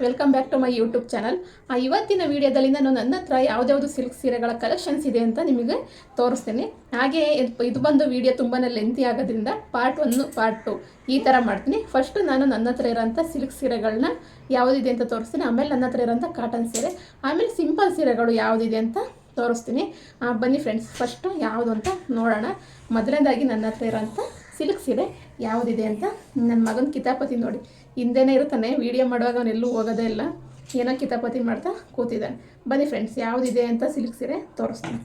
Welcome back to my YouTube channel. ಇವತ್ತಿನ ವಿಡಿಯೋದಲ್ಲಿ ನಾನು ನನ್ನ ಹತ್ರ ಯಾವುದ್ಯಾವುದು ಸಿಲ್ಕ್ ಸೀರೆಗಳ ಕಲೆಕ್ಷನ್ಸ್ ಇದೆ ಅಂತ ನಿಮಗೆ ತೋರಿಸ್ತೀನಿ. ಹಾಗೆ ಇದು ಬಂದು ವಿಡಿಯೋ ತುಂಬಾ ಲೆಂತಿ ಆಗೋದ್ರಿಂದ ಪಾರ್ಟ್ 1 ಪಾರ್ಟ್ 2 ಈ ಥರ ಮಾಡ್ತೀನಿ. ಫಸ್ಟ್ ನಾನು ನನ್ನ ಹತ್ರ ಇರೋಂಥ ಸಿಲ್ಕ್ ಸೀರೆಗಳನ್ನ ಯಾವುದಿದೆ ಅಂತ ತೋರಿಸ್ತೀನಿ. ಆಮೇಲೆ ನನ್ನ ಹತ್ರ ಇರೋಂಥ ಕಾಟನ್ ಸೀರೆ, ಆಮೇಲೆ ಸಿಂಪಲ್ ಸೀರೆಗಳು ಯಾವುದಿದೆ ಅಂತ ತೋರಿಸ್ತೀನಿ. ಬನ್ನಿ ಫ್ರೆಂಡ್ಸ್, ಫಸ್ಟು ಯಾವುದು ಅಂತ ನೋಡೋಣ. ಮೊದಲನೇದಾಗಿ ನನ್ನ ಹತ್ರ ಇರೋಂಥ ಸಿಲ್ಕ್ ಸೀರೆ ಯಾವುದಿದೆ ಅಂತ. ನನ್ನ ಮಗನ ಕಿತಾಪತಿ ನೋಡಿ, ಹಿಂದೆನೇ ಇರ್ತಾನೆ. ವೀಡಿಯೋ ಮಾಡುವಾಗ ಅವನೆಲ್ಲೂ ಹೋಗೋದೇ ಇಲ್ಲ, ಏನೋ ಕಿತಾಪತಿ ಮಾಡ್ತಾ ಕೂತಿದ್ದಾನೆ. ಬನ್ನಿ ಫ್ರೆಂಡ್ಸ್, ಯಾವುದಿದೆ ಅಂತ ಸಿಲ್ಕ್ ಸೀರೆ ತೋರಿಸ್ತೀನಿ.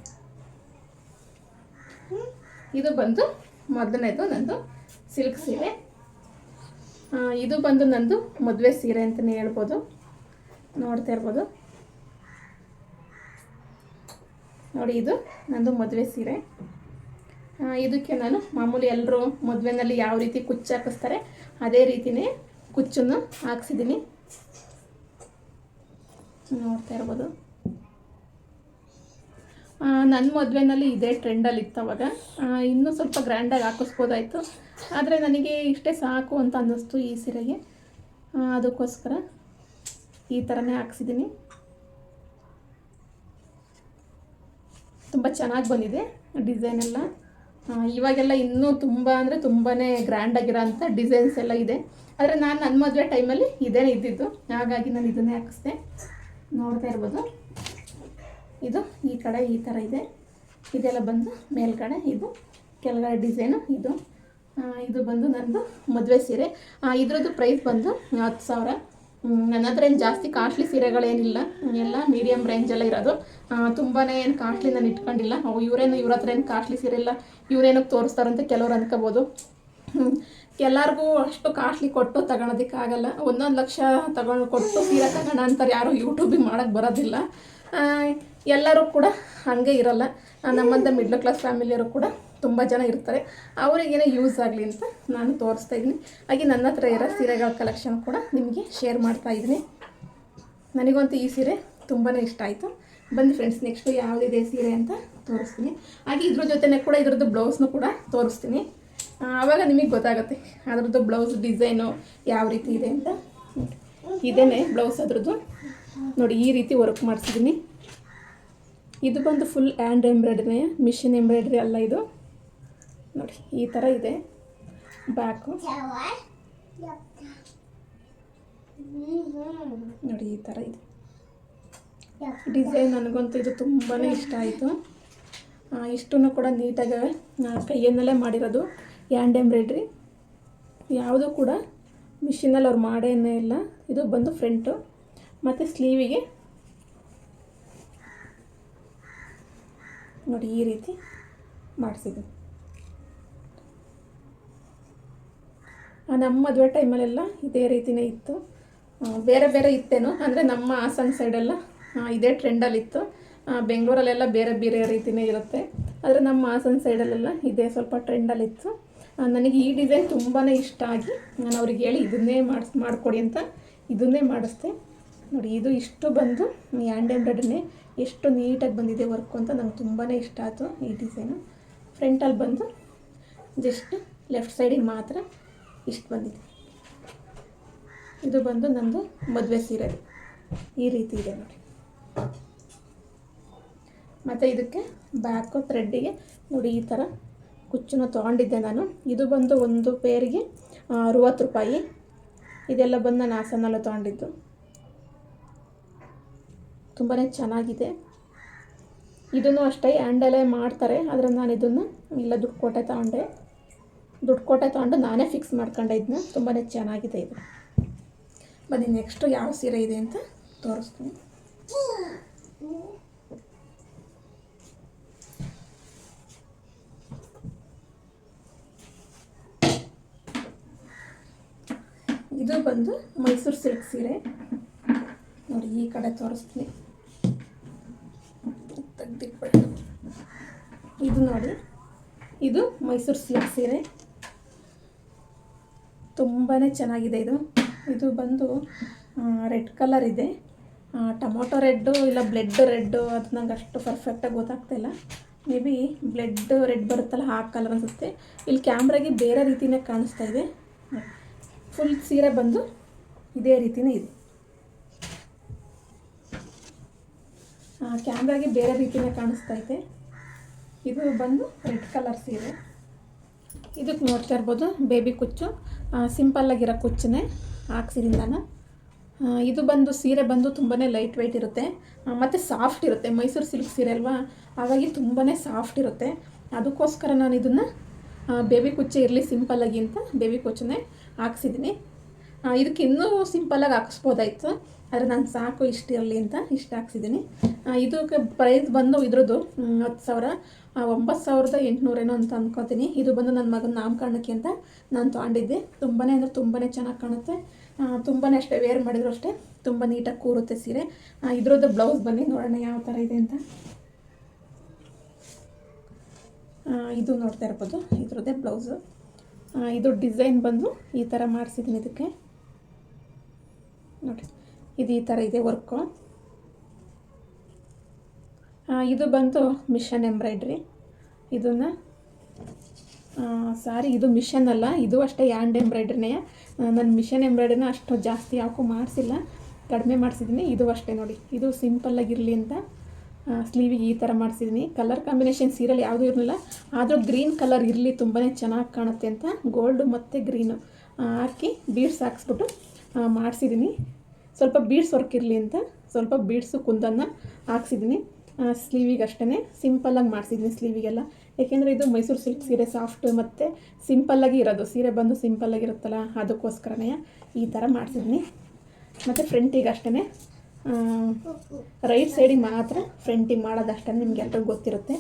ಇದು ಬಂದು ಮೊದಲನೇದು ನಂದು ಸಿಲ್ಕ್ ಸೀರೆ. ಇದು ಬಂದು ನಂದು ಮದುವೆ ಸೀರೆ ಅಂತಲೇ ಹೇಳ್ಬೋದು. ನೋಡ್ತಾ ಇರ್ಬೋದು ನೋಡಿ, ಇದು ನಂದು ಮದುವೆ ಸೀರೆ. ಇದಕ್ಕೆ ನಾನು ಮಾಮೂಲಿ ಎಲ್ಲರೂ ಮದುವೆನಲ್ಲಿ ಯಾವ ರೀತಿ ಕುಚ್ಚು ಹಾಕಿಸ್ತಾರೆ ಅದೇ ರೀತಿಯೇ ಕುಚ್ಚನ್ನು ಹಾಕ್ಸಿದ್ದೀನಿ. ನೋಡ್ತಾ ಇರ್ಬೋದು. ನನ್ನ ಮದುವೆನಲ್ಲಿ ಇದೇ ಟ್ರೆಂಡಲ್ಲಿ ಇತ್ತು ಅವಾಗ. ಇನ್ನೂ ಸ್ವಲ್ಪ ಗ್ರ್ಯಾಂಡಾಗಿ ಹಾಕಿಸ್ಬೋದಾಯಿತು, ಆದರೆ ನನಗೆ ಇಷ್ಟೇ ಸಾಕು ಅಂತ ಅನ್ನಿಸ್ತು ಈ ಸೀರೆಗೆ. ಅದಕ್ಕೋಸ್ಕರ ಈ ಥರನೇ ಹಾಕ್ಸಿದ್ದೀನಿ. ತುಂಬ ಚೆನ್ನಾಗಿ ಬಂದಿದೆ ಡಿಸೈನ್ ಎಲ್ಲ. ಇವಾಗೆಲ್ಲ ಇನ್ನೂ ತುಂಬ ಅಂದರೆ ತುಂಬಾ ಗ್ರ್ಯಾಂಡಾಗಿರೋ ಅಂಥ ಡಿಸೈನ್ಸ್ ಎಲ್ಲ ಇದೆ. ಆದರೆ ನಾನು ನನ್ನ ಮದುವೆ ಟೈಮಲ್ಲಿ ಇದೇ ಇದ್ದಿದ್ದು, ಹಾಗಾಗಿ ನಾನು ಇದನ್ನೇ ಹಾಕಿಸ್ದೆ. ನೋಡ್ತಾ ಇರ್ಬೋದು. ಇದು ಈ ಕಡೆ ಈ ಥರ ಇದೆ. ಇದೆಲ್ಲ ಬಂದು ಮೇಲ್ಗಡೆ, ಇದು ಕೆಳಗಡೆ ಡಿಸೈನು. ಇದು ಬಂದು ನನ್ನದು ಮದುವೆ ಸೀರೆ. ಇದ್ರದ್ದು ಪ್ರೈಸ್ ಬಂದು 10,000. ನನ್ನ ಹತ್ರ ಏನು ಜಾಸ್ತಿ ಕಾಸ್ಟ್ಲಿ ಸೀರೆಗಳೇನಿಲ್ಲ, ಎಲ್ಲ ಮೀಡಿಯಮ್ ರೇಂಜೆಲ್ಲ ಇರೋದು. ತುಂಬಾ ಏನು ಕಾಸ್ಟ್ಲಿ ನಾನು ಇಟ್ಕೊಂಡಿಲ್ಲ. ಇವ್ರ ಹತ್ರ ಏನು ಕಾಸ್ಟ್ಲಿ ಸೀರೆ ಇಲ್ಲ, ಇವ್ರೇನಕ್ಕೆ ತೋರಿಸ್ತಾರಂತ ಕೆಲವ್ರು ಅಂದ್ಕೋಬೋದು. ಎಲ್ಲರಿಗೂ ಅಷ್ಟು ಕಾಸ್ಟ್ಲಿ ಕೊಟ್ಟು ತಗೊಳೋದಕ್ಕಾಗಲ್ಲ. 1 ಲಕ್ಷ ಕೊಟ್ಟು ಸೀರೆ ತಗೋಣ ಅಂತಾರೆ, ಯಾರು ಯೂಟ್ಯೂಬಿಗೆ ಮಾಡೋಕ್ಕೆ ಬರೋದಿಲ್ಲ. ಎಲ್ಲರೂ ಕೂಡ ಹಾಗೆ ಇರಲ್ಲ. ನಮ್ಮಂಥ ಮಿಡ್ಲ್ ಕ್ಲಾಸ್ ಫ್ಯಾಮಿಲಿಯವರು ಕೂಡ ತುಂಬ ಜನ ಇರ್ತಾರೆ. ಅವರಿಗೇನೋ ಯೂಸ್ ಆಗಲಿ ಅಂತ ನಾನು ತೋರಿಸ್ತಾ ಇದ್ದೀನಿ. ಹಾಗೆ ನನ್ನ ಹತ್ರ ಇರೋ ಸೀರೆಗಳ ಕಲೆಕ್ಷನ್ ಕೂಡ ನಿಮಗೆ ಶೇರ್ ಮಾಡ್ತಾಯಿದ್ದೀನಿ. ನನಗಂತೂ ಈ ಸೀರೆ ತುಂಬಾ ಇಷ್ಟ ಆಯಿತು. ಬನ್ನಿ ಫ್ರೆಂಡ್ಸ್, ನೆಕ್ಸ್ಟು ಯಾವುದಿದೆ ಸೀರೆ ಅಂತ ತೋರಿಸ್ತೀನಿ. ಹಾಗೆ ಇದ್ರ ಜೊತೆನೇ ಕೂಡ ಇದ್ರದ್ದು ಬ್ಲೌಸ್ನು ಕೂಡ ತೋರಿಸ್ತೀನಿ. ಆವಾಗ ನಿಮಗೆ ಗೊತ್ತಾಗುತ್ತೆ ಅದ್ರದ್ದು ಬ್ಲೌಸ್ ಡಿಸೈನು ಯಾವ ರೀತಿ ಇದೆ ಅಂತ. ಇದೇನೆ ಬ್ಲೌಸ್ ಅದ್ರದ್ದು ನೋಡಿ, ಈ ರೀತಿ ವರ್ಕ್ ಮಾಡಿಸಿದ್ದೀನಿ. ಇದು ಬಂದು full hand embroidery, machine embroidery ಅಲ್ಲ ಇದು. ನೋಡಿ ಈ ಥರ ಇದೆ ಬ್ಯಾಕು. ನೋಡಿ ಈ ಥರ ಇದೆ ಡಿಸೈನ್. ನನಗಂತೂ ಇದು ತುಂಬಾ ಇಷ್ಟ ಆಯಿತು. ಇಷ್ಟನ್ನು ಕೂಡ ನೀಟಾಗಿ ಕೈಯನ್ನಲ್ಲೇ ಮಾಡಿರೋದು ಹ್ಯಾಂಡ್ ಎಂಬ್ರಾಯ್ಡ್ರಿ. ಯಾವುದೂ ಕೂಡ ಮಿಷಿನಲ್ಲಿ ಅವ್ರು ಮಾಡೇನೇ ಇಲ್ಲ. ಇದು ಬಂದು ಫ್ರಂಟು ಮತ್ತು ಸ್ಲೀವಿಗೆ ನೋಡಿ ಈ ರೀತಿ ಮಾಡಿಸಿದ್ದು. ನಮ್ಮ ಮದುವೆ ಟೈಮಲ್ಲೆಲ್ಲ ಇದೇ ರೀತಿಯೇ ಇತ್ತು. ಬೇರೆ ಬೇರೆ ಇತ್ತೇನೋ, ಅಂದರೆ ನಮ್ಮ ಹಾಸನ ಸೈಡೆಲ್ಲ ಇದೇ ಟ್ರೆಂಡಲ್ಲಿತ್ತು. ಬೆಂಗಳೂರಲ್ಲೆಲ್ಲ ಬೇರೆ ಬೇರೆ ರೀತಿಯೇ ಇರುತ್ತೆ, ಆದರೆ ನಮ್ಮ ಹಾಸನ ಸೈಡಲ್ಲೆಲ್ಲ ಇದೇ ಸ್ವಲ್ಪ ಟ್ರೆಂಡಲ್ಲಿತ್ತು. ನನಗೆ ಈ ಡಿಸೈನ್ ತುಂಬಾ ಇಷ್ಟ ಆಗಿ ನಾನು ಅವ್ರಿಗೆ ಹೇಳಿ ಇದನ್ನೇ ಮಾಡಿಕೊಡಿ ಅಂತ ಇದನ್ನೇ ಮಾಡಿಸ್ದೆ. ನೋಡಿ ಇದು ಇಷ್ಟು ಬಂದು ಹ್ಯಾಂಡ್ ಎಂಬ್ರಾಯ್ಡ್ರಿನೇ ಎಷ್ಟು ನೀಟಾಗಿ ಬಂದಿದೆ ವರ್ಕು ಅಂತ ನಂಗೆ ತುಂಬಾ ಇಷ್ಟ ಆಯಿತು ಈ ಡಿಸೈನು. ಫ್ರಂಟಲ್ಲಿ ಬಂದು ಜಸ್ಟ್ ಲೆಫ್ಟ್ ಸೈಡಿಗೆ ಮಾತ್ರ ಇಷ್ಟು ಬಂದಿದೆ. ಇದು ಬಂದು ನಂದು ಮದುವೆ ಸೀರೆ ಈ ರೀತಿ ಇದೆ ನೋಡಿ. ಮತ್ತು ಇದಕ್ಕೆ ಬ್ಯಾಕು ಥ್ರೆಡ್ಡಿಗೆ ನೋಡಿ ಈ ಥರ ಕುಚ್ಚನ್ನು ತೊಗೊಂಡಿದ್ದೆ ನಾನು. ಇದು ಬಂದು ಒಂದು ಪೇರಿಗೆ 60 ರೂಪಾಯಿ. ಇದೆಲ್ಲ ಬಂದು ನಾನು ಹಾಸನಲ್ಲಿ ತೊಗೊಂಡಿದ್ದು. ತುಂಬಾ ಚೆನ್ನಾಗಿದೆ. ಇದನ್ನು ಅಷ್ಟೇ ಹ್ಯಾಂಡಲ್ಲೇ ಮಾಡ್ತಾರೆ, ಆದರೆ ನಾನು ಇದನ್ನು ಇಲ್ಲ ದುಡ್ಡು ಕೊಟ್ಟೆ ತೊಗೊಂಡು ನಾನೇ ಫಿಕ್ಸ್ ಮಾಡ್ಕೊಂಡೆ ಇದನ್ನ. ತುಂಬಾ ಚೆನ್ನಾಗಿದೆ ಇದು. ಬನ್ನಿ ನೆಕ್ಸ್ಟು ಯಾವ ಸೀರೆ ಇದೆ ಅಂತ ತೋರಿಸ್ತೀನಿ. ಇದು ಬಂದು ಮೈಸೂರು ಸಿಲ್ಕ್ ಸೀರೆ. ನೋಡಿ ಈ ಕಡೆ ತೋರಿಸ್ತೀನಿ, ತೆಗ್ದಿಟ್ಬಿಡಿ. ಇದು ನೋಡಿ, ಇದು ಮೈಸೂರು ಸಿಲ್ಕ್ ಸೀರೆ. ತುಂಬಾ ಚೆನ್ನಾಗಿದೆ ಇದು. ಇದು ಬಂದು ರೆಡ್ ಕಲರ್ ಇದೆ, ಟೊಮೊಟೊ ರೆಡ್ಡು ಇಲ್ಲ ಬ್ಲೆಡ್ ರೆಡ್ಡು, ಅದು ನಂಗೆ ಅಷ್ಟು ಪರ್ಫೆಕ್ಟಾಗಿ ಗೊತ್ತಾಗ್ತಾಯಿಲ್ಲ. ಮೇ ಬಿ ಬ್ಲೆಡ್ ರೆಡ್ ಬರುತ್ತಲ್ಲ ಆ ಕಲರ್ ಅನಿಸುತ್ತೆ. ಇಲ್ಲಿ ಕ್ಯಾಮ್ರಾಗೆ ಬೇರೆ ರೀತಿಯೇ ಕಾಣಿಸ್ತಾ ಇದೆ. ಫುಲ್ ಸೀರೆ ಬಂದು ಇದೇ ರೀತಿಯೇ ಇದೆ. ಕ್ಯಾಮ್ರಾಗೆ ಬೇರೆ ರೀತಿಯೇ ಕಾಣಿಸ್ತೈತೆ. ಇದು ಬಂದು ರೆಡ್ ಕಲರ್ ಸೀರೆ. ಇದಕ್ಕೆ ನೋಡ್ತಾ ಇರ್ಬೋದು ಬೇಬಿ ಕುಚ್ಚು, ಸಿಂಪಲ್ಲಾಗಿರೋ ಕುಚ್ಚನ್ನೇ ಹಾಕ್ಸಿದ್ದೀನಿ ನಾನು. ಇದು ಬಂದು ಸೀರೆ ಬಂದು ತುಂಬಾ ಲೈಟ್ ವೆಯ್ಟ್ ಇರುತ್ತೆ ಮತ್ತು ಸಾಫ್ಟ್ ಇರುತ್ತೆ. ಮೈಸೂರು ಸಿಲ್ಕ್ ಸೀರೆ ಅಲ್ವಾ, ಹಾಗಾಗಿ ತುಂಬಾ ಸಾಫ್ಟ್ ಇರುತ್ತೆ. ಅದಕ್ಕೋಸ್ಕರ ನಾನು ಇದನ್ನು ಬೇಬಿ ಕುಚ್ಚೆ ಇರಲಿ ಸಿಂಪಲ್ಲಾಗಿ ಅಂತ ಬೇಬಿ ಕುಚ್ಚನ್ನೇ ಹಾಕ್ಸಿದ್ದೀನಿ. ಇದಕ್ಕೆ ಇನ್ನೂ ಸಿಂಪಲ್ಲಾಗಿ ಹಾಕಿಸ್ಬೋದಾಯ್ತು, ಆದರೆ ನಾನು ಸಾಕು ಇಷ್ಟು ಇರಲಿ ಅಂತ ಇಷ್ಟು ಹಾಕ್ಸಿದ್ದೀನಿ. ಇದಕ್ಕೆ ಪ್ರೈಸ್ ಬಂದು ಇದ್ರದ್ದು 10,000, 9,800 ಅಂತ ಅಂದ್ಕೊತೀನಿ. ಇದು ಬಂದು ನನ್ನ ಮಗನ ನಾಮಕರಣಕ್ಕೆ ಅಂತ ನಾನು ತೊಗೊಂಡಿದ್ದೆ. ತುಂಬಾ ಅಂದರೆ ತುಂಬಾ ಚೆನ್ನಾಗಿ ಕಾಣುತ್ತೆ. ತುಂಬಾ ಅಷ್ಟೇ ವೇರ್ ಮಾಡಿದ್ರು ಅಷ್ಟೇ ತುಂಬ ನೀಟಾಗಿ ಕೂರುತ್ತೆ ಸೀರೆ. ಇದ್ರದ್ದು ಬ್ಲೌಸ್ ಬನ್ನಿ ನೋಡೋಣ ಯಾವ ಥರ ಇದೆ ಅಂತ. ಇದು ನೋಡ್ತಾ ಇರ್ಬೋದು ಇದ್ರದ್ದೇ ಬ್ಲೌಸು. ಇದು ಡಿಸೈನ್ ಬಂದು ಈ ಥರ ಮಾಡಿಸಿದ್ದೀನಿ. ಇದಕ್ಕೆ ನೋಡಿ ಇದು ಈ ಥರ ಇದೆ ವರ್ಕು. ಇದು ಬಂದು ಮಿಷನ್ ಎಂಬ್ರಾಯ್ಡ್ರಿ. ಇದನ್ನು ಸಾರಿ ಇದು ಮಿಷನ್ ಅಲ್ಲ, ಇದು ಅಷ್ಟೇ ಹ್ಯಾಂಡ್ ಎಂಬ್ರಾಯ್ಡ್ರಿನೇ. ನಾನು ಮಿಷನ್ ಎಂಬ್ರಾಯ್ಡ್ರಿನ ಅಷ್ಟು ಜಾಸ್ತಿ ಯಾಕೂ ಮಾಡಿಸಿಲ್ಲ, ಕಡಿಮೆ ಮಾಡಿಸಿದ್ದೀನಿ. ಇದು ಅಷ್ಟೇ ನೋಡಿ, ಇದು ಸಿಂಪಲ್ಲಾಗಿರಲಿ ಅಂತ ಸ್ಲೀವಿಗೆ ಈ ಥರ ಮಾಡಿಸಿದ್ದೀನಿ. ಕಲರ್ ಕಾಂಬಿನೇಷನ್ ಸೀರೆಯಲ್ಲಿ ಯಾವುದೂ ಇರಲಿಲ್ಲ, ಆದರೂ ಗ್ರೀನ್ ಕಲರ್ ಇರಲಿ ತುಂಬಾ ಚೆನ್ನಾಗಿ ಕಾಣುತ್ತೆ ಅಂತ ಗೋಲ್ಡು ಮತ್ತು ಗ್ರೀನು ಹಾಕಿ ಬೀಡ್ಸ್ ಹಾಕ್ಸ್ಬಿಟ್ಟು ಮಾಡಿಸಿದ್ದೀನಿ. ಸ್ವಲ್ಪ ಬೀಡ್ಸ್ ವರ್ಕ್ ಇರಲಿ ಅಂತ ಸ್ವಲ್ಪ ಬೀಡ್ಸು ಕುಂದನ್ನು ಹಾಕ್ಸಿದ್ದೀನಿ ಸ್ಲೀವಿಗೆ ಅಷ್ಟೇ. ಸಿಂಪಲ್ಲಾಗಿ ಮಾಡಿಸಿದ್ದೀನಿ ಸ್ಲೀವಿಗೆಲ್ಲ, ಏಕೆಂದರೆ ಇದು ಮೈಸೂರು ಸಿಲ್ಕ್ ಸೀರೆ ಸಾಫ್ಟ್ ಮತ್ತು ಸಿಂಪಲ್ಲಾಗಿ ಇರೋದು. ಸೀರೆ ಬಂದು ಸಿಂಪಲ್ಲಾಗಿರುತ್ತಲ್ಲ, ಅದಕ್ಕೋಸ್ಕರನೇ ಈ ಥರ ಮಾಡಿಸಿದ್ದೀನಿ. ಮತ್ತು ಫ್ರಂಟಿಗೆ ಅಷ್ಟೇ, ರೈಟ್ ಸೈಡಿಗೆ ಮಾತ್ರ ಫ್ರಂಟಿಗೆ ಮಾಡೋದಷ್ಟೇ, ನಿಮ್ಗೆ ಎಲ್ರಿಗೂ ಗೊತ್ತಿರುತ್ತೆ.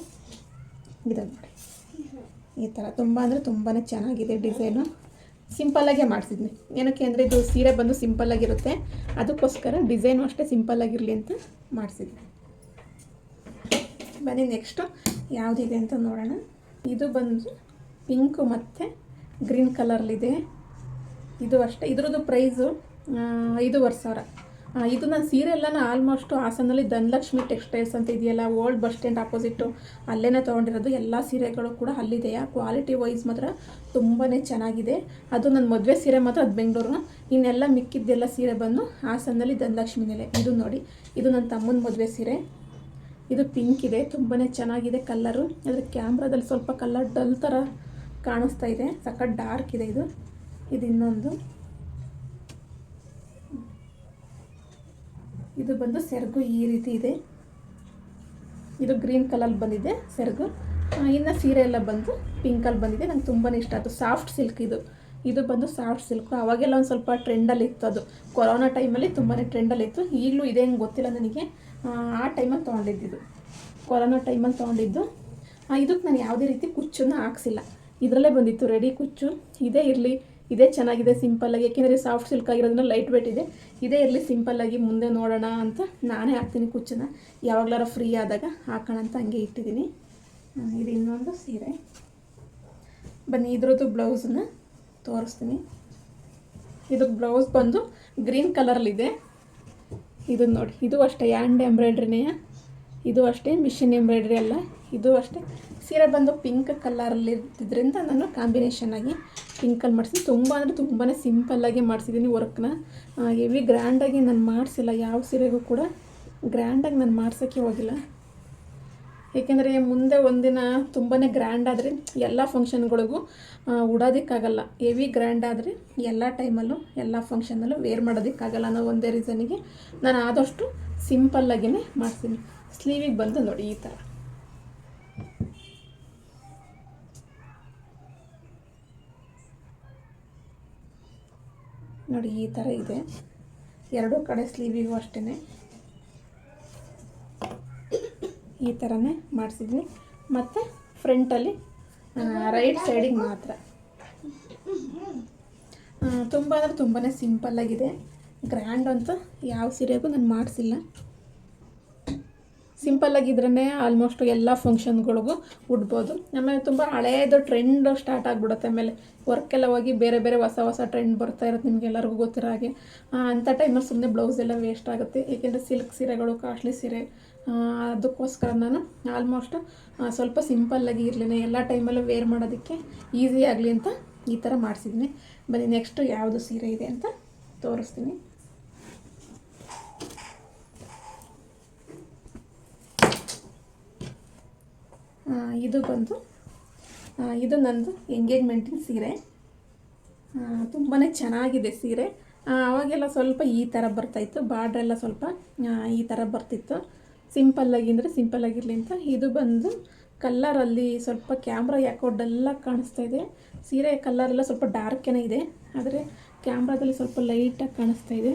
ಇದನ್ನು ನೋಡಿ ಈ ಥರ ತುಂಬ ಅಂದರೆ ತುಂಬಾ ಚೆನ್ನಾಗಿದೆ ಡಿಸೈನು. ಸಿಂಪಲ್ಲಾಗೇ ಮಾಡಿಸಿದ್ನಿ, ಏನಕ್ಕೆ ಅಂದರೆ ಇದು ಸೀರೆ ಬಂದು ಸಿಂಪಲ್ಲಾಗಿರುತ್ತೆ, ಅದಕ್ಕೋಸ್ಕರ ಡಿಸೈನು ಅಷ್ಟೇ ಸಿಂಪಲ್ಲಾಗಿರಲಿ ಅಂತ ಮಾಡಿಸಿದ್ವಿ. ಬನ್ನಿ ನೆಕ್ಸ್ಟು ಯಾವುದಿದೆ ಅಂತ ನೋಡೋಣ. ಇದು ಬಂದು ಪಿಂಕು ಮತ್ತು ಗ್ರೀನ್ ಕಲರ್ಲಿದೆ. ಇದು ಅಷ್ಟೇ, ಇದ್ರದ್ದು ಪ್ರೈಸು 5,500. ಇದು ನಾನು ಸೀರೆ ಎಲ್ಲನ ಆಲ್ಮೋಸ್ಟು ಹಾಸನಲ್ಲಿ ಧನಲಕ್ಷ್ಮಿ ಟೆಕ್ಸ್ಟೈಲ್ಸ್ ಅಂತ ಇದೆಯಲ್ಲ, ಓಲ್ಡ್ ಬಸ್ ಸ್ಟ್ಯಾಂಡ್ ಆಪೋಸಿಟ್ಟು, ಅಲ್ಲೇ ತೊಗೊಂಡಿರೋದು. ಎಲ್ಲ ಸೀರೆಗಳು ಕೂಡ ಅಲ್ಲಿದೆಯಾ. ಕ್ವಾಲಿಟಿ ವೈಸ್ ಮಾತ್ರ ತುಂಬಾ ಚೆನ್ನಾಗಿದೆ. ಅದು ನನ್ನ ಮದುವೆ ಸೀರೆ ಮಾತ್ರ ಅದು ಬೆಂಗಳೂರು, ಇನ್ನೆಲ್ಲ ಮಿಕ್ಕಿದ್ದೆಲ್ಲ ಸೀರೆ ಬಂದು ಹಾಸನಲ್ಲಿ ಧನಲಕ್ಷ್ಮಿನಲ್ಲೇ. ಇದು ನೋಡಿ, ಇದು ನನ್ನ ತಮ್ಮನ ಮದುವೆ ಸೀರೆ. ಇದು ಪಿಂಕ್ ಇದೆ, ತುಂಬಾ ಚೆನ್ನಾಗಿದೆ ಕಲ್ಲರು. ಆದರೆ ಕ್ಯಾಮ್ರಾದಲ್ಲಿ ಸ್ವಲ್ಪ ಕಲರ್ ಡಲ್ ಥರ ಕಾಣಿಸ್ತಾ ಇದೆ, ಸಖತ್ ಡಾರ್ಕ್ ಇದೆ ಇದು. ಇದು ಇನ್ನೊಂದು, ಇದು ಬಂದು ಸೆರಗು ಈ ರೀತಿ ಇದೆ. ಇದು ಗ್ರೀನ್ ಕಲರ್ ಬಂದಿದೆ ಸೆರಗು. ಇನ್ನು ಸೀರೆ ಎಲ್ಲ ಬಂದು ಪಿಂಕಲ್ಲಿ ಬಂದಿದೆ. ನಂಗೆ ತುಂಬಾ ಇಷ್ಟ ಆಯಿತು. ಸಾಫ್ಟ್ ಸಿಲ್ಕ್ ಇದು. ಇದು ಬಂದು ಸಾಫ್ಟ್ ಸಿಲ್ಕು. ಅವಾಗೆಲ್ಲ ಒಂದು ಸ್ವಲ್ಪ ಟ್ರೆಂಡಲ್ಲಿ ಇತ್ತು, ಅದು ಕೊರೋನಾ ಟೈಮಲ್ಲಿ ತುಂಬಾ ಟ್ರೆಂಡಲ್ಲಿತ್ತು. ಈಗಲೂ ಇದೆ ಹೆಂಗೆ ಗೊತ್ತಿಲ್ಲ ನನಗೆ. ಆ ಟೈಮಲ್ಲಿ ತೊಗೊಂಡಿದ್ದು, ಕೊರೋನಾ ಟೈಮಲ್ಲಿ ತೊಗೊಂಡಿದ್ದು. ಇದಕ್ಕೆ ನಾನು ಯಾವುದೇ ರೀತಿ ಕುಚ್ಚನ್ನು ಹಾಕ್ಸಿಲ್ಲ, ಇದರಲ್ಲೇ ಬಂದಿತ್ತು ರೆಡಿ ಕುಚ್ಚು. ಇದೇ ಇರಲಿ, ಇದೇ ಚೆನ್ನಾಗಿದೆ ಸಿಂಪಲ್ಲಾಗಿ, ಏಕೆಂದರೆ ಸಾಫ್ಟ್ ಸಿಲ್ಕ್ ಆಗಿರೋದ್ರಿಂದ ಲೈಟ್ ವೇಟ್ ಇದೆ. ಇದೇ ಇರಲಿ ಸಿಂಪಲ್ಲಾಗಿ, ಮುಂದೆ ನೋಡೋಣ ಅಂತ ನಾನೇ ಹಾಕ್ತೀನಿ ಕುಚ್ಚನ್ನು. ಯಾವಾಗಲಾರ ಫ್ರೀ ಆದಾಗ ಹಾಕೋಣ ಅಂತ ಹಂಗೆ ಇಟ್ಟಿದ್ದೀನಿ. ಇದು ಇನ್ನೊಂದು ಸೀರೆ. ಬನ್ನಿ ಇದ್ರದ್ದು ಬ್ಲೌಸನ್ನು ತೋರಿಸ್ತೀನಿ. ಇದು ಬ್ಲೌಸ್ ಬಂದು ಗ್ರೀನ್ ಕಲರಲ್ಲಿದೆ. ಇದು ನೋಡಿ, ಇದು ಅಷ್ಟೇ ಹ್ಯಾಂಡ್ ಎಂಬ್ರಾಯ್ಡ್ರಿನೇ. ಇದು ಅಷ್ಟೇ ಮಿಷಿನ್ ಎಂಬ್ರಾಯ್ಡ್ರಿ ಅಲ್ಲ, ಇದು ಅಷ್ಟೇ. ಸೀರೆ ಬಂದು ಪಿಂಕ್ ಕಲರಲ್ಲಿ ಇದ್ದಿದ್ದರಿಂದ ನಾನು ಕಾಂಬಿನೇಷನ್ನಾಗಿ ಪಿಂಕಲ್ಲಿ ಮಾಡಿಸಿ. ತುಂಬ ಅಂದರೆ ತುಂಬಾ ಸಿಂಪಲ್ಲಾಗಿ ಮಾಡಿಸಿದ್ದೀನಿ ವರ್ಕ್ನ. ಹೆವಿ ಗ್ರ್ಯಾಂಡಾಗಿ ನಾನು ಮಾಡಿಸಿಲ್ಲ, ಯಾವ ಸೀರೆಗೂ ಕೂಡ ಗ್ರ್ಯಾಂಡಾಗಿ ನಾನು ಮಾಡ್ಸೋಕ್ಕೆ ಹೋಗಿಲ್ಲ. ಏಕೆಂದರೆ ಮುಂದೆ ಒಂದಿನ ತುಂಬಾ ಗ್ರ್ಯಾಂಡ್ ಆದರೆ ಎಲ್ಲ ಫಂಕ್ಷನ್ಗಳಿಗೂ ಉಡೋದಕ್ಕಾಗಲ್ಲ. ಹೆವಿ ಗ್ರ್ಯಾಂಡ್ ಆದರೆ ಎಲ್ಲ ಟೈಮಲ್ಲೂ ಎಲ್ಲ ಫಂಕ್ಷನಲ್ಲೂ ವೇರ್ ಮಾಡೋದಕ್ಕಾಗಲ್ಲ ಅನ್ನೋ ಒಂದೇ ರೀಸನಿಗೆ ನಾನು ಆದಷ್ಟು ಸಿಂಪಲ್ಲಾಗಿಯೇ ಮಾಡ್ತೀನಿ. ಸ್ಲೀವಿಗೆ ಬಂದು ನೋಡಿ ಈ ಥರ ನೋಡಿ, ಈ ಥರ ಇದೆ. ಎರಡೂ ಕಡೆ ಸ್ಲೀವಿಗೂ ಅಷ್ಟೇ ಈ ಥರನೇ ಮಾಡಿಸಿದ್ವಿ. ಮತ್ತು ಫ್ರಂಟಲ್ಲಿ ರೈಟ್ ಸೈಡಿಗೆ ಮಾತ್ರ ತುಂಬ ಅಂದರೆ ತುಂಬಾ ಸಿಂಪಲ್ಲಾಗಿದೆ. ಗ್ರ್ಯಾಂಡ್ ಅಂತ ಯಾವ ಸೀರೆಗೂ ನಾನು ಮಾಡಿಸಿಲ್ಲ. ಸಿಂಪಲ್ಲಾಗಿದ್ರೇ ಆಲ್ಮೋಸ್ಟ್ ಎಲ್ಲ ಫಂಕ್ಷನ್ಗಳಿಗೂ ಉಡ್ಬೋದು. ಆಮೇಲೆ ತುಂಬ ಹಳೇದು ಟ್ರೆಂಡ್ ಸ್ಟಾರ್ಟ್ ಆಗಿಬಿಡುತ್ತೆ. ಆಮೇಲೆ ವರ್ಕೆಲ್ಲ ಹೋಗಿ ಬೇರೆ ಬೇರೆ ಹೊಸ ಹೊಸ ಟ್ರೆಂಡ್ ಬರ್ತಾ ಇರುತ್ತೆ, ನಿಮಗೆಲ್ಲರಿಗೂ ಗೊತ್ತಿರೋ ಹಾಗೆ. ಅಂಥ ಟೈಮಲ್ಲಿ ಸುಮ್ಮನೆ ಬ್ಲೌಸ್ ಎಲ್ಲ ವೇಸ್ಟ್ ಆಗುತ್ತೆ. ಏಕೆಂದರೆ ಸಿಲ್ಕ್ ಸೀರೆಗಳು ಕಾಸ್ಟ್ಲಿ ಸೀರೆ, ಅದಕ್ಕೋಸ್ಕರ ನಾನು ಆಲ್ಮೋಸ್ಟ್ ಸ್ವಲ್ಪ ಸಿಂಪಲ್ಲಾಗಿ ಇರಲಿ, ಎಲ್ಲ ಟೈಮಲ್ಲೂ ವೇರ್ ಮಾಡೋದಕ್ಕೆ ಈಸಿ ಆಗಲಿ ಅಂತ ಈ ಥರ ಮಾಡಿಸಿದ್ದೀನಿ. ಬನ್ನಿ ನೆಕ್ಸ್ಟು ಯಾವುದು ಸೀರೆ ಇದೆ ಅಂತ ತೋರಿಸ್ತೀನಿ. ಇದು ಬಂದು ಇದು ನಂದು ಎಂಗೇಜ್ಮೆಂಟಿನ ಸೀರೆ. ತುಂಬಾ ಚೆನ್ನಾಗಿದೆ ಸೀರೆ. ಅವಾಗೆಲ್ಲ ಸ್ವಲ್ಪ ಈ ಥರ ಬರ್ತಾಯಿತ್ತು, ಬಾರ್ಡ್ರೆಲ್ಲ ಸ್ವಲ್ಪ ಈ ಥರ ಬರ್ತಿತ್ತು. ಸಿಂಪಲ್ಲಾಗಿ ಅಂದರೆ ಸಿಂಪಲ್ಲಾಗಿರಲಿ ಅಂತ. ಇದು ಬಂದು ಕಲ್ಲರಲ್ಲಿ ಸ್ವಲ್ಪ ಕ್ಯಾಮ್ರಾ ಯಾಕೋ ಡಲ್ಲಾಗಿ ಕಾಣಿಸ್ತಾ ಇದೆ. ಸೀರೆ ಕಲ್ಲರೆಲ್ಲ ಸ್ವಲ್ಪ ಡಾರ್ಕೇನೇ ಇದೆ, ಆದರೆ ಕ್ಯಾಮ್ರಾದಲ್ಲಿ ಸ್ವಲ್ಪ ಲೈಟಾಗಿ ಕಾಣಿಸ್ತಾ ಇದೆ.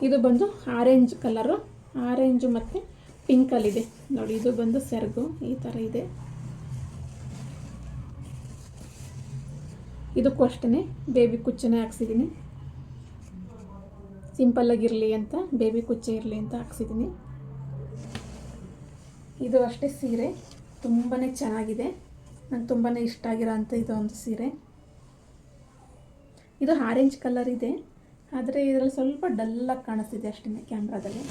ಇದು ಬಂದು ಆರೆಂಜ್ ಕಲರು, ಆರೆಂಜು ಮತ್ತು ಪಿಂಕಲ್ಲಿದೆ ನೋಡಿ. ಇದು ಬಂದು ಸೆರಗು ಈ ಥರ ಇದೆ. ಇದಕ್ಕೂ ಅಷ್ಟೇ ಬೇಬಿ ಕುಚ್ಚನೇ ಹಾಕ್ಸಿದ್ದೀನಿ, ಸಿಂಪಲ್ಲಾಗಿರಲಿ ಅಂತ, ಬೇಬಿ ಕುಚ್ಚೆ ಇರಲಿ ಅಂತ ಹಾಕ್ಸಿದ್ದೀನಿ. ಇದು ಅಷ್ಟೇ ಸೀರೆ ತುಂಬಾ ಚೆನ್ನಾಗಿದೆ, ನಂಗೆ ತುಂಬಾ ಇಷ್ಟ ಆಗಿರೋ ಅಂಥ ಇದೊಂದು ಸೀರೆ. ಇದು ಆರೆಂಜ್ ಕಲರ್ ಇದೆ, ಆದರೆ ಇದರಲ್ಲಿ ಸ್ವಲ್ಪ ಡಲ್ಲಾಗಿ ಕಾಣಿಸ್ತಿದೆ ಅಷ್ಟೇ ಕ್ಯಾಮ್ರಾದಲ್ಲಿ.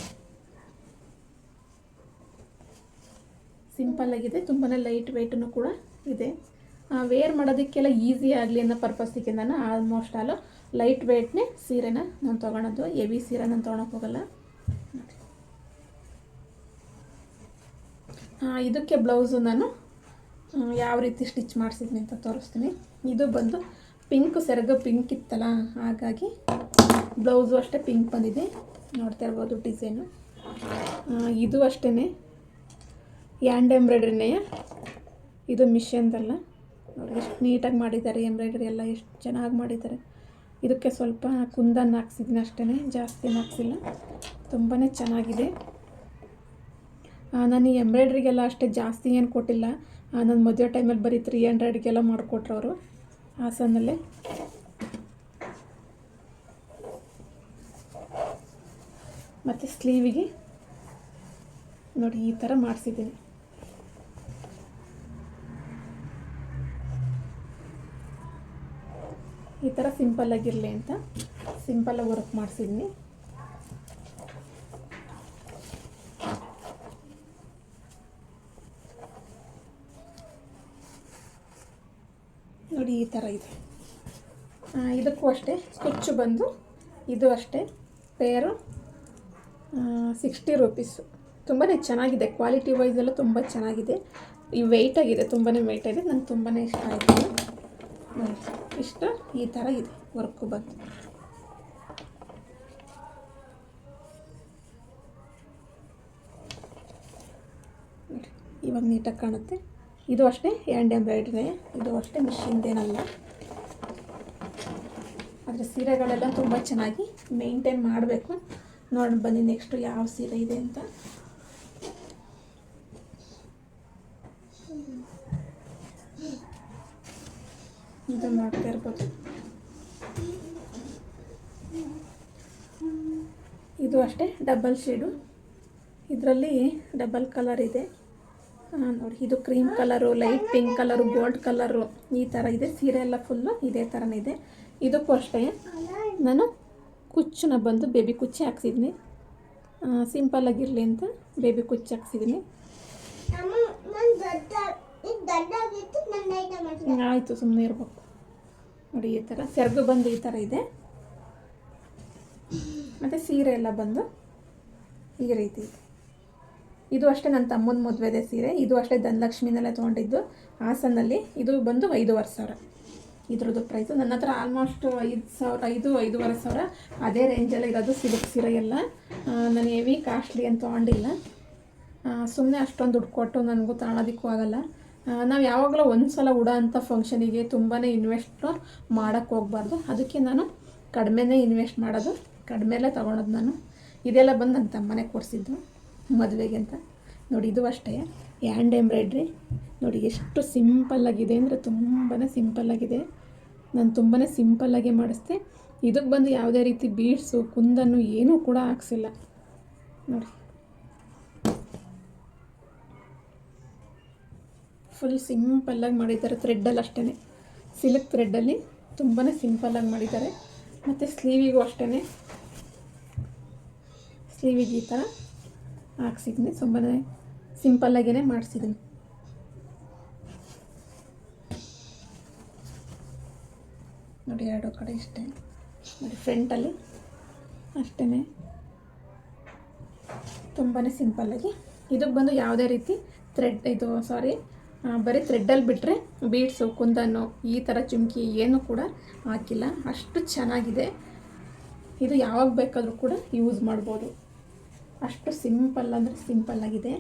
ಸಿಂಪಲ್ಲಾಗಿದೆ, ತುಂಬಾ ಲೈಟ್ ವೆಯ್ಟೂ ಕೂಡ ಇದೆ. ವೇರ್ ಮಾಡೋದಕ್ಕೆಲ್ಲ ಈಸಿ ಆಗಲಿ ಅನ್ನೋ ಪರ್ಪಸ್ಸಿಗೆ ನಾನು ಆಲ್ಮೋಸ್ಟ್ ಆಲ್ ಲೈಟ್ ವೆಯ್ಟ್ನೇ ಸೀರೆನ ನಾನು ತೊಗೊಳೋದು. ಹೆವಿ ಸೀರೆ ನಾನು ತೊಗೊಳಕ್ಕೆ ಹೋಗಲ್ಲ. ಇದಕ್ಕೆ ಬ್ಲೌಸು ನಾನು ಯಾವ ರೀತಿ ಸ್ಟಿಚ್ ಮಾಡಿಸಿದ್ದೀನಿ ಅಂತ ತೋರಿಸ್ತೀನಿ. ಇದು ಬಂದು ಪಿಂಕ್ ಸೆರಗು ಪಿಂಕ್ ಇತ್ತಲ್ಲ, ಹಾಗಾಗಿ ಬ್ಲೌಸು ಅಷ್ಟೇ ಪಿಂಕ್ ಬಂದಿದೆ, ನೋಡ್ತಾ ಇರ್ಬೋದು ಡಿಸೈನು. ಇದು ಅಷ್ಟೇ ಹ್ಯಾಂಡ್ ಎಂಬ್ರಾಯ್ಡ್ರಿನೇ, ಇದು ಮಿಷನ್ದಲ್ಲ. ನೋಡಿ ಎಷ್ಟು ನೀಟಾಗಿ ಮಾಡಿದ್ದಾರೆ, ಎಂಬ್ರಾಯ್ಡ್ರಿ ಎಲ್ಲ ಎಷ್ಟು ಚೆನ್ನಾಗಿ ಮಾಡಿದ್ದಾರೆ. ಇದಕ್ಕೆ ಸ್ವಲ್ಪ ಕುಂದನ್ನು ಹಾಕ್ಸಿದ್ದೀನಿ ಅಷ್ಟೇ, ಜಾಸ್ತಿ ಹಾಕ್ಸಿಲ್ಲ. ತುಂಬಾ ಚೆನ್ನಾಗಿದೆ. ನಾನು ಈ ಎಂಬ್ರಾಯ್ಡ್ರಿಗೆಲ್ಲ ಅಷ್ಟೇ ಜಾಸ್ತಿ ಏನು ಕೊಟ್ಟಿಲ್ಲ. ನನ್ನ ಮದುವೆ ಟೈಮಲ್ಲಿ ಬರೀ 300ಗೆಲ್ಲ ಮಾಡಿಕೊಟ್ರು ಅವರು ಹಾಸನಲ್ಲೇ. ಮತ್ತು ಸ್ಲೀವಿಗೆ ನೋಡಿ ಈ ಥರ ಮಾಡಿಸಿದ್ದೀನಿ. ಈ ಥರ ಸಿಂಪಲ್ಲಾಗಿರಲಿ ಅಂತ ಸಿಂಪಲ್ಲಾಗಿ ವರ್ಕ್ ಮಾಡಿಸಿದ್ದೀನಿ. ನೋಡಿ ಈ ಥರ ಇದೆ. ಇದಕ್ಕೂ ಅಷ್ಟೇ ಸ್ಟಿಚ್ಚು ಬಂದು ಇದು ಅಷ್ಟೇ ಪೇರು 60 ರೂಪೀಸು. ತುಂಬಾ ಚೆನ್ನಾಗಿದೆ, ಕ್ವಾಲಿಟಿ ವೈಸ್ ಎಲ್ಲ ತುಂಬ ಚೆನ್ನಾಗಿದೆ. ಈ ವೆಯ್ಟಾಗಿದೆ, ತುಂಬಾ ವೆಯ್ಟ್ ಇದೆ, ನಂಗೆ ತುಂಬಾ ಇಷ್ಟ ಆಯಿತು. ನೋಡಿ ಇಷ್ಟು ಈ ಥರ ಇದೆ ವರ್ಕು ಬಂದು. ಇವಾಗ ನೀಟಾಗಿ ಕಾಣುತ್ತೆ. ಇದು ಅಷ್ಟೇ ಹ್ಯಾಂಡ್ ಎಂಬ್ರಾಯ್ಡ್ರಿ, ಇದು ಅಷ್ಟೇ ಮಿಷಿನ್ದೇನಲ್ಲ. ಆದರೆ ಸೀರೆಗಳೆಲ್ಲ ತುಂಬ ಚೆನ್ನಾಗಿ ಮೇಂಟೈನ್ ಮಾಡಬೇಕು. ನೋಡಿ ಬನ್ನಿ ನೆಕ್ಸ್ಟು ಯಾವ ಸೀರೆ ಇದೆ ಅಂತ. ಇದು ನೋಡ್ತಾ ಇರ್ಬೋದು. ಇದು ಅಷ್ಟೇ ಡಬಲ್ ಶೇಡು, ಇದರಲ್ಲಿ ಡಬಲ್ ಕಲರ್ ಇದೆ ನೋಡಿ. ಇದು cream colour, light pink colour, gold colour ಈ ಥರ ಇದೆ. ಸೀರೆ ಎಲ್ಲ ಫುಲ್ಲು ಇದೇ ಥರನೇ ಇದೆ. ಇದಕ್ಕೂ ಅಷ್ಟೇ ನಾನು ಕುಚ್ಚನ್ನ ಬಂದು ಬೇಬಿ ಕುಚ್ಚು ಹಾಕ್ಸಿದ್ದೀನಿ, ಸಿಂಪಲ್ಲಾಗಿರಲಿ ಅಂತ ಬೇಬಿ ಕುಚ್ಚು ಹಾಕ್ಸಿದ್ದೀನಿ. ಆಯಿತು, ಸುಮ್ಮನೆ ಇರಬೇಕು. ನೋಡಿ ಈ ಥರ ಸೆರಗು ಬಂದು ಈ ಥರ ಇದೆ. ಮತ್ತು ಸೀರೆ ಎಲ್ಲ ಬಂದು ಈ ರೀತಿ ಇದೆ. ಇದು ಅಷ್ಟೇ ನನ್ನ ತಮ್ಮನ ಮದುವೆದೆ ಸೀರೆ. ಇದು ಅಷ್ಟೇ ಧನಲಕ್ಷ್ಮಿನಲ್ಲೇ ತೊಗೊಂಡಿದ್ದು ಹಾಸನಲ್ಲಿ. ಇದು ಬಂದು 5,500 ಇದ್ರದ್ದು ಪ್ರೈಸು. ನನ್ನ ಹತ್ರ ಆಲ್ಮೋಸ್ಟ್ 5,000 5,500 ಸಾವಿರ ಅದೇ ರೇಂಜಲ್ಲಿ ಇರೋದು ಸಿಲ್ಕ್ ಸೀರೆ ಎಲ್ಲ. ನಾನು ಹೆವಿ ಕಾಸ್ಟ್ಲಿ ಅಂತ ತೊಗೊಂಡಿಲ್ಲ. ಸುಮ್ಮನೆ ಅಷ್ಟೊಂದು ದುಡ್ಡು ಕೊಟ್ಟು ನನಗೂ ತಗೊಳೋದಕ್ಕೂ ಆಗೋಲ್ಲ. ನಾವು ಯಾವಾಗಲೂ ಒಂದು ಸಲ ಉಡೋ ಅಂಥ ಫಂಕ್ಷನಿಗೆ ತುಂಬಾ ಇನ್ವೆಸ್ಟ್ ಮಾಡೋಕ್ಕೆ ಹೋಗಬಾರ್ದು. ಅದಕ್ಕೆ ನಾನು ಕಡಿಮೆನೇ ಇನ್ವೆಸ್ಟ್ ಮಾಡೋದು, ಕಡಿಮೆಲೇ ತೊಗೊಳೋದು ನಾನು. ಇದೆಲ್ಲ ಬಂದು ನನ್ನ ತಮ್ಮನೇ ಕೊಡಿಸಿದ್ದು ಮದುವೆಗೆ ಅಂತ. ನೋಡಿ ಇದು ಅಷ್ಟೇ ಹ್ಯಾಂಡ್ ಎಂಬ್ರಾಯ್ಡ್ರಿ. ನೋಡಿ ಎಷ್ಟು ಸಿಂಪಲ್ಲಾಗಿದೆ ಅಂದರೆ ತುಂಬಾ ಸಿಂಪಲ್ಲಾಗಿದೆ. ನಾನು ತುಂಬಾ ಸಿಂಪಲ್ಲಾಗೆ ಮಾಡಿಸ್ದೆ. ಇದಕ್ಕೆ ಬಂದು ಯಾವುದೇ ರೀತಿ ಬೀಡ್ಸು ಕುಂದನ್ನು ಏನೂ ಕೂಡ ಹಾಕ್ಸಿಲ್ಲ ನೋಡಿ. ಫುಲ್ ಸಿಂಪಲ್ಲಾಗಿ ಮಾಡಿದ್ದಾರೆ. ಥ್ರೆಡ್ಡಲ್ಲಿ ಅಷ್ಟೇ, ಸಿಲ್ಕ್ ಥ್ರೆಡ್ಡಲ್ಲಿ ತುಂಬಾ ಸಿಂಪಲ್ಲಾಗಿ ಮಾಡಿದ್ದಾರೆ. ಮತ್ತು ಸ್ಲೀವಿಗೂ ಅಷ್ಟೇ, ಸ್ಲೀವಿಗೆ ಈ ಥರ ಹಾಕ್ಸಿದ್ದೀನಿ. ತುಂಬಾ ಸಿಂಪಲ್ಲಾಗೇ ಮಾಡಿಸಿದ್ದೀನಿ. ನೋಡಿ ಎರಡು ಕಡೆ ಇಷ್ಟೇ. ನೋಡಿ ಫ್ರಂಟಲ್ಲಿ ಅಷ್ಟೇ ತುಂಬಾ ಸಿಂಪಲ್ಲಾಗಿ ಇದಕ್ಕೆ ಬಂದು ಯಾವುದೇ ರೀತಿ ಬರೀ ಥ್ರೆಡ್ಡಲ್ಲಿ ಬಿಟ್ಟರೆ ಬೀಡ್ಸು ಕುಂದನ್ನು ಈ ಥರ ಚುಮ್ಕಿ ಏನೂ ಕೂಡ ಹಾಕಿಲ್ಲ. ಅಷ್ಟು ಚೆನ್ನಾಗಿದೆ. ಇದು ಯಾವಾಗ ಬೇಕಾದರೂ ಕೂಡ ಯೂಸ್ ಮಾಡ್ಬೋದು. ಅಷ್ಟು ಸಿಂಪಲ್ ಅಂದರೆ ಸಿಂಪಲ್ಲಾಗಿದೆ.